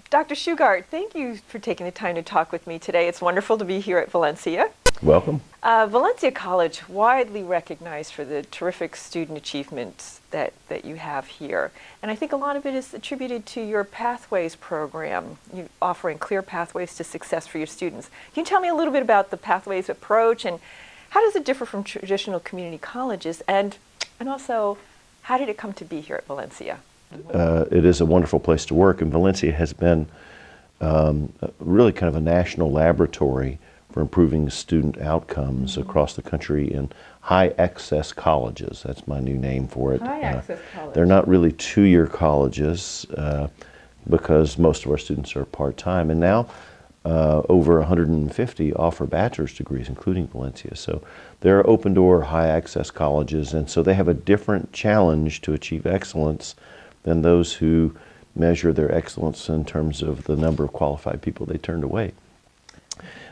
Dr. Shugart, thank you for taking the time to talk with me today. It's wonderful to be here at Valencia. Welcome. Valencia College, widely recognized for the terrific student achievements that you have here. And I think a lot of it is attributed to your Pathways program, you offering clear pathways to success for your students. Can you tell me a little bit about the Pathways approach and how does it differ from traditional community colleges? And also, how did it come to be here at Valencia? It is a wonderful place to work, and Valencia has been really kind of a national laboratory for improving student outcomes across the country in high access colleges. That's my new name for it. High access college. They're not really two-year colleges because most of our students are part-time, and now over 150 offer bachelor's degrees, including Valencia. So they're open-door, high-access colleges, and so they have a different challenge to achieve excellence than those who measure their excellence in terms of the number of qualified people they turned away.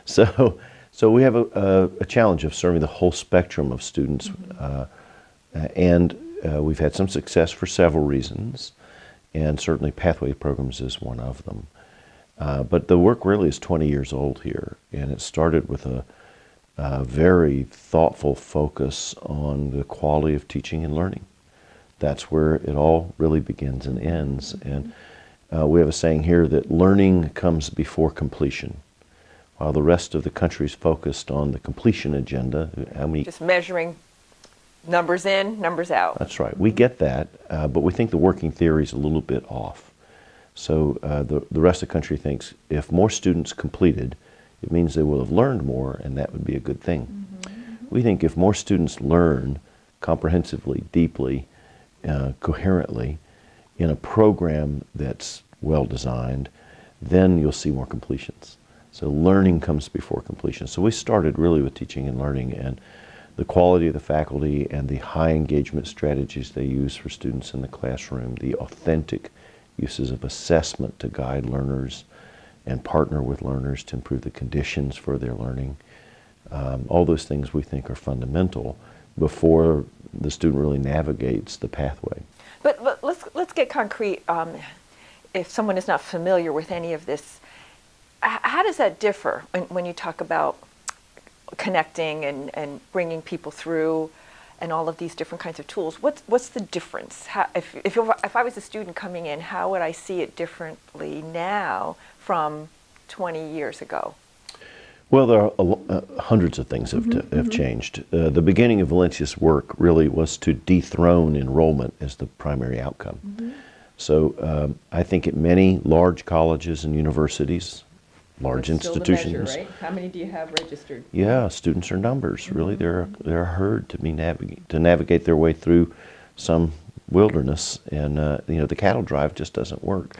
So we have a challenge of serving the whole spectrum of students, and we've had some success for several reasons, and certainly Pathway programs is one of them. But the work really is 20 years old here, and it started with a very thoughtful focus on the quality of teaching and learning. That's where it all really begins and ends. And we have a saying here that learning comes before completion. While the rest of the country is focused on the completion agenda, Just measuring numbers in, numbers out. That's right. We get that, but we think the working theory is a little bit off. So the rest of the country thinks if more students completed, it means they will have learned more, and that would be a good thing. We think if more students learn comprehensively, deeply, coherently, in a program that's well designed, then you'll see more completions. So learning comes before completion. So we started really with teaching and learning, and the quality of the faculty and the high engagement strategies they use for students in the classroom, the authentic uses of assessment to guide learners and partner with learners to improve the conditions for their learning. All those things we think are fundamental before the student really navigates the pathway. But let's get concrete. If someone is not familiar with any of this, how does that differ when you talk about connecting and bringing people through and all of these different kinds of tools? What's the difference? If I was a student coming in, how would I see it differently now from 20 years ago? Well, there are hundreds of things have changed. The beginning of Valencia's work really was to dethrone enrollment as the primary outcome. So I think at many large colleges and universities, large institutions. Still the measure, right? How many do you have registered? Yeah, students are numbers. Really, they're a herd to navigate their way through some wilderness, and the cattle drive just doesn't work.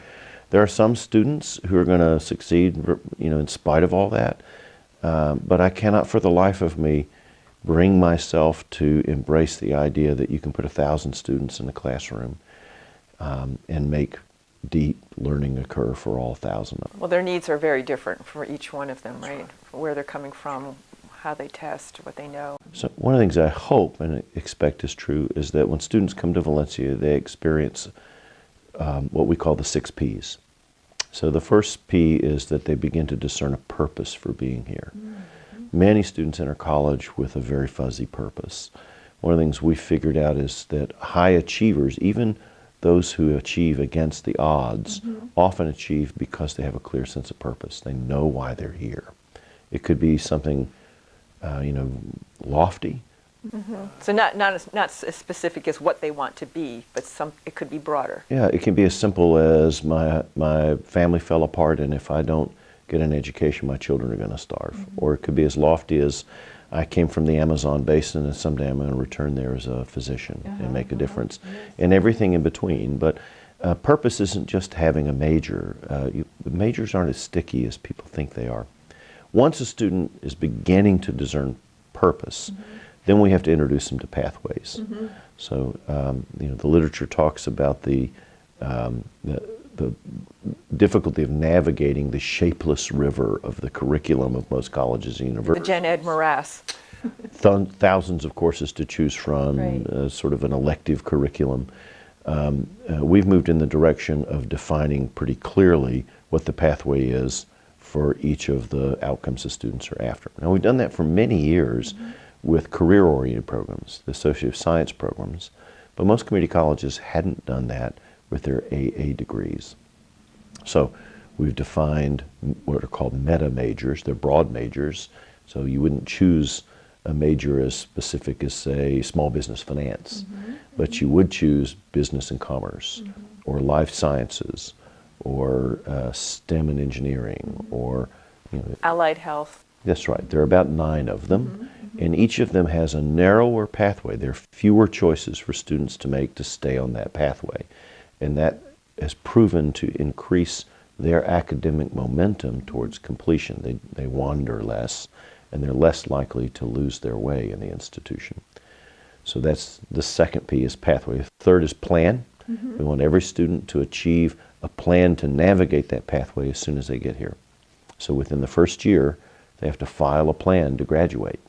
There are some students who are going to succeed, in spite of all that. But I cannot for the life of me bring myself to embrace the idea that you can put 1,000 students in a classroom and make deep learning occur for all 1,000 of them. Well, their needs are very different for each one of them, right? Where they're coming from, how they test, what they know. So one of the things I hope and expect is true is that when students come to Valencia, they experience what we call the 6 Ps. So the first P is that they begin to discern a purpose for being here. Many students enter college with a very fuzzy purpose. One of the things we figured out is that high achievers, even those who achieve against the odds, often achieve because they have a clear sense of purpose. They know why they're here. It could be something, lofty. So not as specific as what they want to be, but it could be broader. Yeah, it can be as simple as my family fell apart, and if I don't get an education, my children are going to starve. Or it could be as lofty as I came from the Amazon basin, and someday I'm going to return there as a physician and make a difference, and everything in between. But purpose isn't just having a major. Majors aren't as sticky as people think they are. Once a student is beginning to discern purpose, then we have to introduce them to pathways. So, the literature talks about the difficulty of navigating the shapeless river of the curriculum of most colleges and universities. The Gen Ed morass. Thousands of courses to choose from, Right. Sort of an elective curriculum. we've moved in the direction of defining pretty clearly what the pathway is for each of the outcomes the students are after. Now, we've done that for many years with career-oriented programs, the associative science programs, but most community colleges hadn't done that with their AA degrees. So we've defined what are called meta majors. They're broad majors, so you wouldn't choose a major as specific as, say, small business finance, but you would choose business and commerce, or life sciences, or STEM and engineering, or Allied health. That's right. There are about 9 of them, and each of them has a narrower pathway. There are fewer choices for students to make to stay on that pathway, and that has proven to increase their academic momentum towards completion. They wander less, and they're less likely to lose their way in the institution. So that's the second P, is pathway. The third is plan. We want every student to achieve a plan to navigate that pathway as soon as they get here. So within the first year, they have to file a plan to graduate.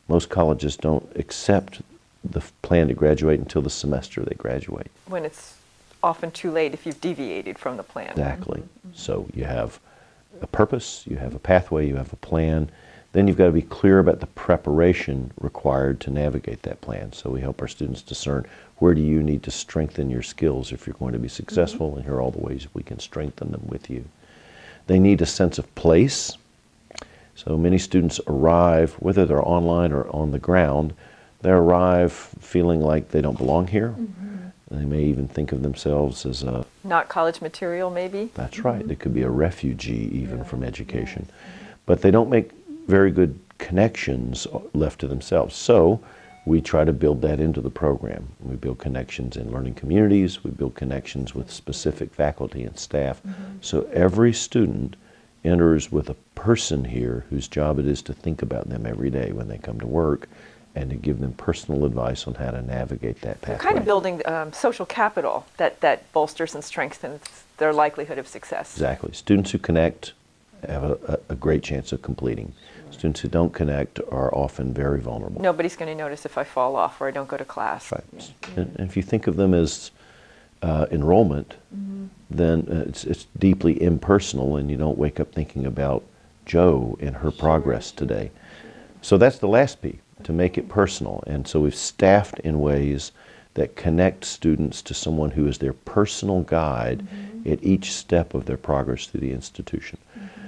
Most colleges don't accept the plan to graduate until the semester they graduate. When it's often too late if you've deviated from the plan. Exactly. So you have a purpose, you have a pathway, you have a plan. Then you've got to be clear about the preparation required to navigate that plan. So we help our students discern, where do you need to strengthen your skills if you're going to be successful, and here are all the ways we can strengthen them with you. They need a sense of place. So many students arrive, whether they're online or on the ground, they arrive feeling like they don't belong here. They may even think of themselves as a... Not college material, maybe? That's right. They could be a refugee even from education. But they don't make very good connections left to themselves. So we try to build that into the program. We build connections in learning communities. We build connections with specific faculty and staff. So every student enters with a person here whose job it is to think about them every day when they come to work, and to give them personal advice on how to navigate that pathway. You're kind of building social capital that bolsters and strengthens their likelihood of success. Exactly. Students who connect have a great chance of completing. Students who don't connect are often very vulnerable. Nobody's going to notice if I fall off or I don't go to class. Right. And if you think of them as enrollment, then it's deeply impersonal, and you don't wake up thinking about Joe and her progress today. So that's the last P, to make it personal. And so we've staffed in ways that connect students to someone who is their personal guide at each step of their progress through the institution.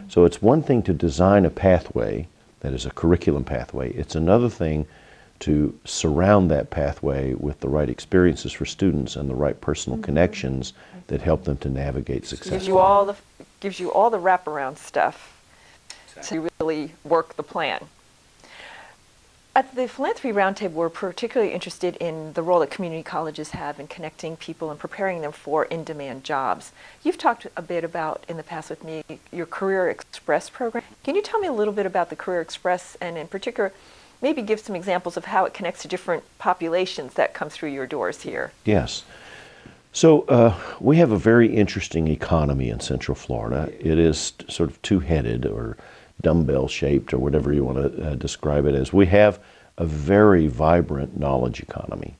So it's one thing to design a pathway that is a curriculum pathway. It's another thing to surround that pathway with the right experiences for students and the right personal connections that help them to navigate successfully. Gives you all the wraparound stuff to really work the plan. At the Philanthropy Roundtable, we're particularly interested in the role that community colleges have in connecting people and preparing them for in-demand jobs. You've talked a bit about, in the past with me, your Career Express program. Can you tell me a little bit about the Career Express, and in particular, maybe give some examples of how it connects to different populations that come through your doors here? Yes. So we have a very interesting economy in Central Florida. It is sort of two-headed, or dumbbell-shaped, or whatever you want to describe it as. We have a very vibrant knowledge economy.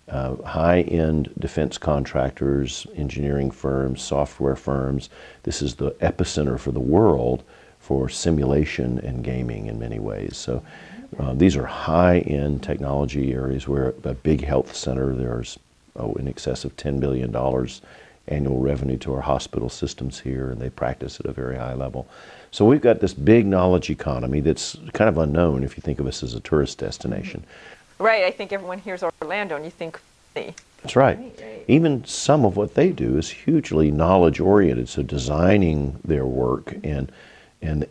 High-end defense contractors, engineering firms, software firms. This is the epicenter for the world for simulation and gaming in many ways. So these are high-end technology areas. We're a big health center. There's in excess of $10 billion annual revenue to our hospital systems here, and they practice at a very high level. So we've got this big knowledge economy that's kind of unknown if you think of us as a tourist destination. Right, I think everyone hears Orlando and you think me. That's right. Even some of what they do is hugely knowledge-oriented, so designing their work and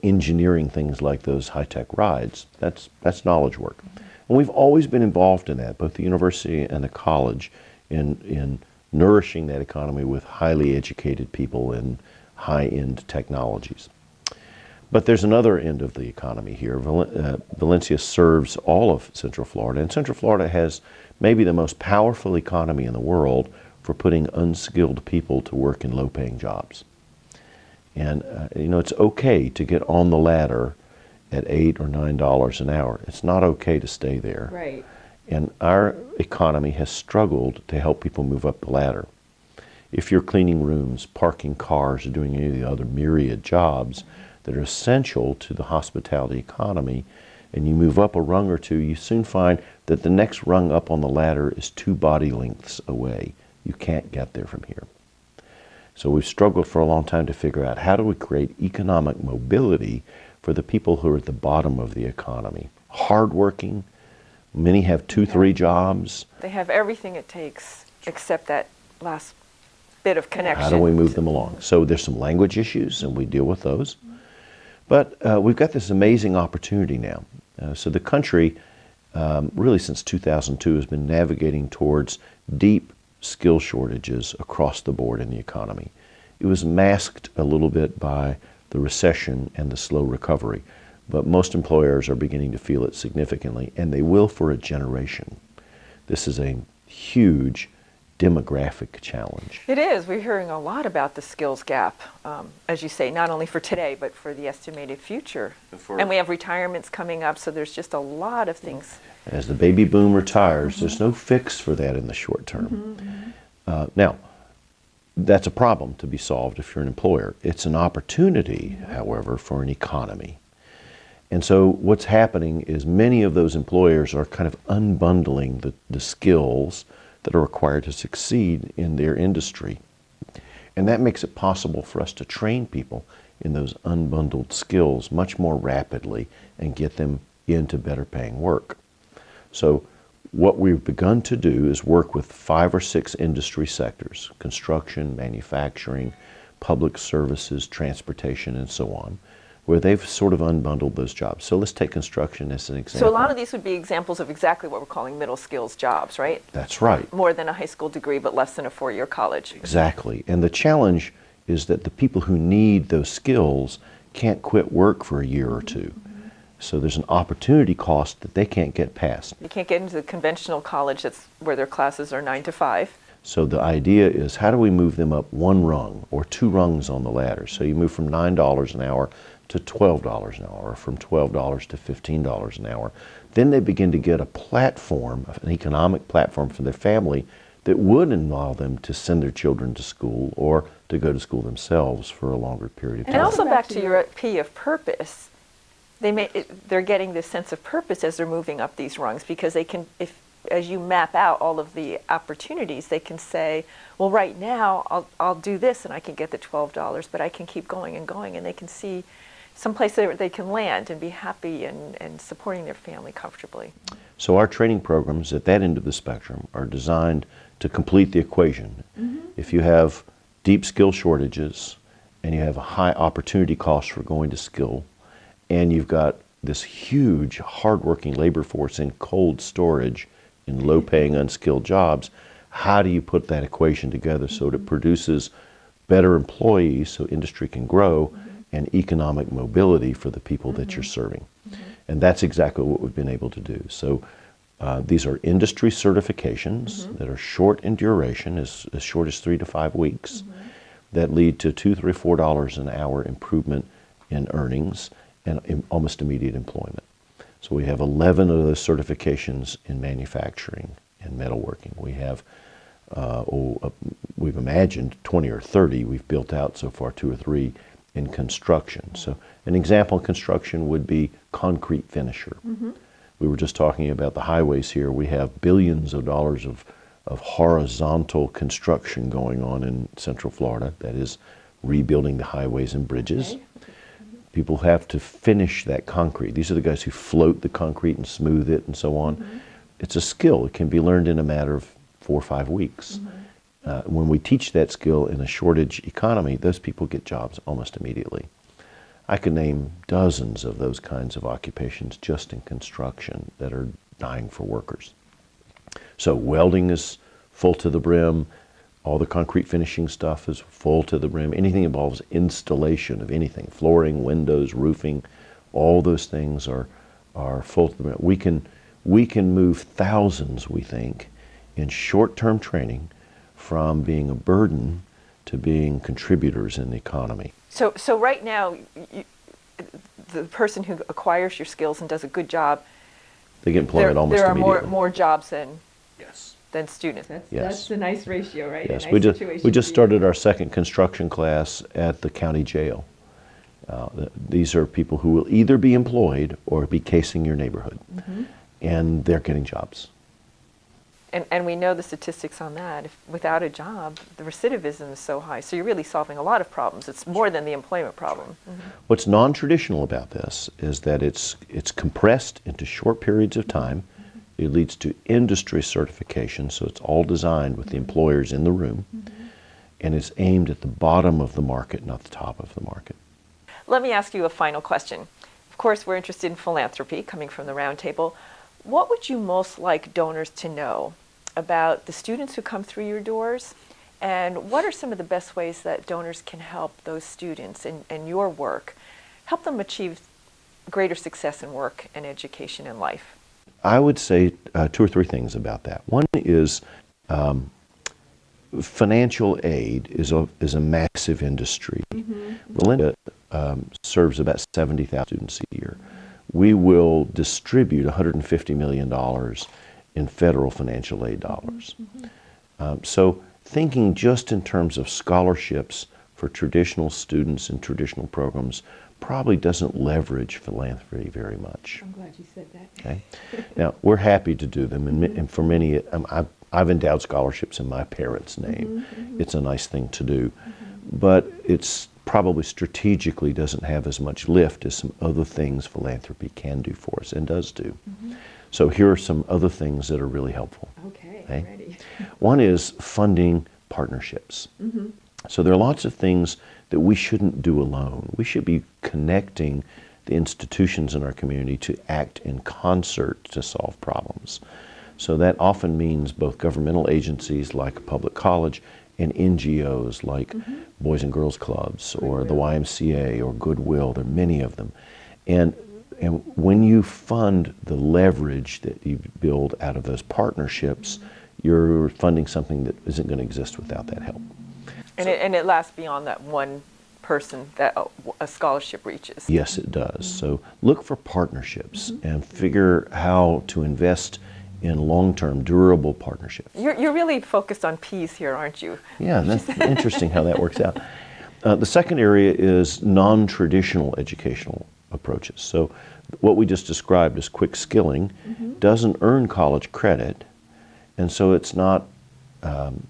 engineering things like those high-tech rides, that's knowledge work. And we've always been involved in that, both the university and the college, in nourishing that economy with highly educated people in high-end technologies. But there's another end of the economy here. Valencia serves all of Central Florida, and Central Florida has maybe the most powerful economy in the world for putting unskilled people to work in low-paying jobs. And it's okay to get on the ladder at $8 or $9 an hour. It's not okay to stay there. Right. And our economy has struggled to help people move up the ladder. If you're cleaning rooms, parking cars, or doing any of the other myriad jobs that are essential to the hospitality economy, and you move up a rung or two, you soon find that the next rung up on the ladder is 2 body lengths away. You can't get there from here. So we've struggled for a long time to figure out how do we create economic mobility for the people who are at the bottom of the economy. Hardworking, many have 2, 3 jobs. They have everything it takes except that last bit of connection. How do we move them along? So there's some language issues, and we deal with those. But we've got this amazing opportunity now. So the country, really since 2002, has been navigating towards deep skill shortages across the board in the economy. It was masked a little bit by the recession and the slow recovery, but most employers are beginning to feel it significantly, and they will for a generation. This is a huge demographic challenge. It is. We're hearing a lot about the skills gap, as you say, not only for today, but for the estimated future. And we have retirements coming up, so there's just a lot of things. As the baby boom retires, there's no fix for that in the short term. Now, that's a problem to be solved if you're an employer. It's an opportunity, however, for an economy. And so what's happening is many of those employers are kind of unbundling the skills that are required to succeed in their industry. And that makes it possible for us to train people in those unbundled skills much more rapidly and get them into better paying work. So what we've begun to do is work with 5 or 6 industry sectors: construction, manufacturing, public services, transportation, and so on, where they've sort of unbundled those jobs. So let's take construction as an example. So a lot of these would be examples of exactly what we're calling middle skills jobs, right? That's right. More than a high school degree, but less than a 4-year college. Exactly. And the challenge is that the people who need those skills can't quit work for a year or two. So there's an opportunity cost that they can't get past. You can't get into the conventional college that's where their classes are 9 to 5. So the idea is, how do we move them up 1 rung or 2 rungs on the ladder? So you move from $9 an hour to $12 an hour, or from $12 to $15 an hour. Then they begin to get a platform, an economic platform for their family that would allow them to send their children to school or to go to school themselves for a longer period of time. And also back to your P of purpose, they're getting this sense of purpose as they're moving up these rungs, because they can, as you map out all of the opportunities, they can say, well, right now I'll do this and I can get the $12, but I can keep going and going, and they can see some place that they can land and be happy and supporting their family comfortably. So our training programs at that end of the spectrum are designed to complete the equation. If you have deep skill shortages and you have a high opportunity cost for going to skill, and you've got this huge hardworking labor force in cold storage in low-paying unskilled jobs, how do you put that equation together so that it produces better employees so industry can grow and economic mobility for the people that you're serving? And that's exactly what we've been able to do. So these are industry certifications that are short in duration, as short as 3 to 5 weeks, that lead to $2, $3, $4 an hour improvement in earnings and almost immediate employment. So we have 11 of those certifications in manufacturing and metalworking. We have, we've imagined 20 or 30. We've built out so far 2 or 3 in construction. So an example in construction would be concrete finisher. We were just talking about the highways here. We have billions of dollars of horizontal construction going on in Central Florida, that is rebuilding the highways and bridges. People have to finish that concrete. These are the guys who float the concrete and smooth it and so on. It's a skill. It can be learned in a matter of 4 or 5 weeks. When we teach that skill in a shortage economy, those people get jobs almost immediately. I could name dozens of those kinds of occupations just in construction that are dying for workers. So welding is full to the brim. All the concrete finishing stuff is full to the brim. Anything involves installation of anything, flooring, windows, roofing, all those things are full to the brim. We can move thousands, we think, in short-term training from being a burden to being contributors in the economy. So right now, the person who acquires your skills and does a good job, They get employment almost there are immediately. more jobs than Yes. students. Yes. That's a nice ratio, right? Yes, A nice we just situation for you. started our second construction class at the county jail. These are people who will either be employed or be casing your neighborhood, and they're getting jobs. And we know the statistics on that. If without a job, the recidivism is so high. So you're really solving a lot of problems. It's more than the employment problem. What's non-traditional about this is that it's compressed into short periods of time. It leads to industry certification, so it's all designed with the employers in the room, and it's aimed at the bottom of the market, not the top of the market. Let me ask you a final question. Of course, we're interested in philanthropy, coming from the Roundtable. What would you most like donors to know about the students who come through your doors? And what are some of the best ways that donors can help those students in your work, help them achieve greater success in work and education and life? I would say 2 or 3 things about that. One is financial aid is a massive industry. Valencia serves about 70,000 students a year. We will distribute $150 million in federal financial aid dollars. So thinking just in terms of scholarships for traditional students and traditional programs probably doesn't leverage philanthropy very much. I'm glad you said that. Okay. Now, we're happy to do them, and for many, I've endowed scholarships in my parents' name. It's a nice thing to do, but it's probably strategically doesn't have as much lift as some other things philanthropy can do for us and does do. So here are some other things that are really helpful. Okay, Okay? ready. One is funding partnerships. So there are lots of things that we shouldn't do alone. We should be connecting the institutions in our community to act in concert to solve problems. So that often means both governmental agencies like a public college and NGOs like Boys and Girls Clubs or the YMCA or Goodwill. There are many of them. And when you fund the leverage that you build out of those partnerships, you're funding something that isn't going to exist without that help. And it lasts beyond that one person that a scholarship reaches. Yes, it does. So look for partnerships and figure how to invest in long-term, durable partnerships. You're really focused on P's here, aren't you? Yeah, that's interesting how that works out. The second area is non-traditional educational approaches. So what we just described as quick skilling doesn't earn college credit, and so it's not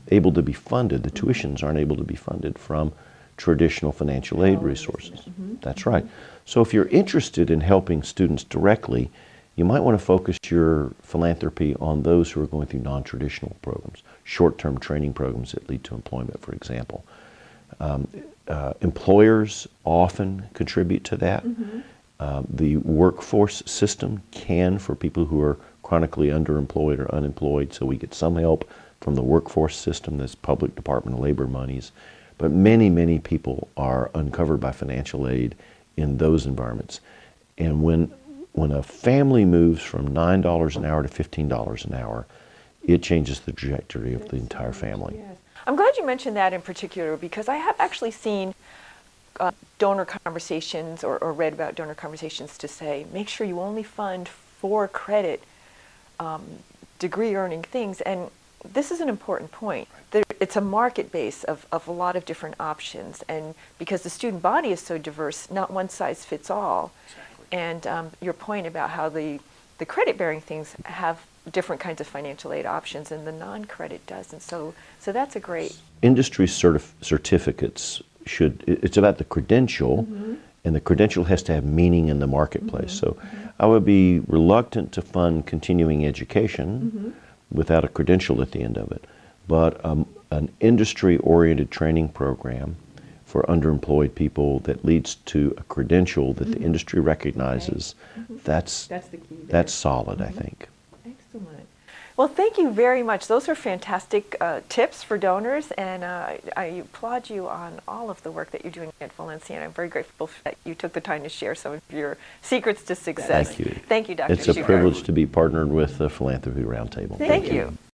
able to be funded. The tuitions aren't able to be funded from traditional financial aid resources. That's right. So if you're interested in helping students directly, you might want to focus your philanthropy on those who are going through non-traditional programs, short-term training programs that lead to employment, for example. Employers often contribute to that. The workforce system can for people who are chronically underemployed or unemployed, so we get some help from the workforce system, that's public Department of Labor monies. But many, many people are uncovered by financial aid in those environments. And when a family moves from $9 an hour to $15 an hour, it changes the trajectory of the entire family. Yes. I'm glad you mentioned that in particular, because I have actually seen donor conversations or read about donor conversations to say, make sure you only fund for credit degree earning things. And this is an important point. It's a market base of a lot of different options. And because the student body is so diverse, not one size fits all. Exactly. And your point about how the credit bearing things have different kinds of financial aid options and the non-credit doesn't. So that's a great. Industry certificates it's about the credential, and the credential has to have meaning in the marketplace. So I would be reluctant to fund continuing education without a credential at the end of it. But an industry-oriented training program for underemployed people that leads to a credential that the industry recognizes, that's the key there. That's solid, I think. Excellent. Well, thank you very much. Those are fantastic tips for donors, and I applaud you on all of the work that you're doing at Valencia, and I'm very grateful that you took the time to share some of your secrets to success. Thank you. Thank you, Dr. It's a Shugart. privilege to be partnered with the Philanthropy Roundtable. Thank you.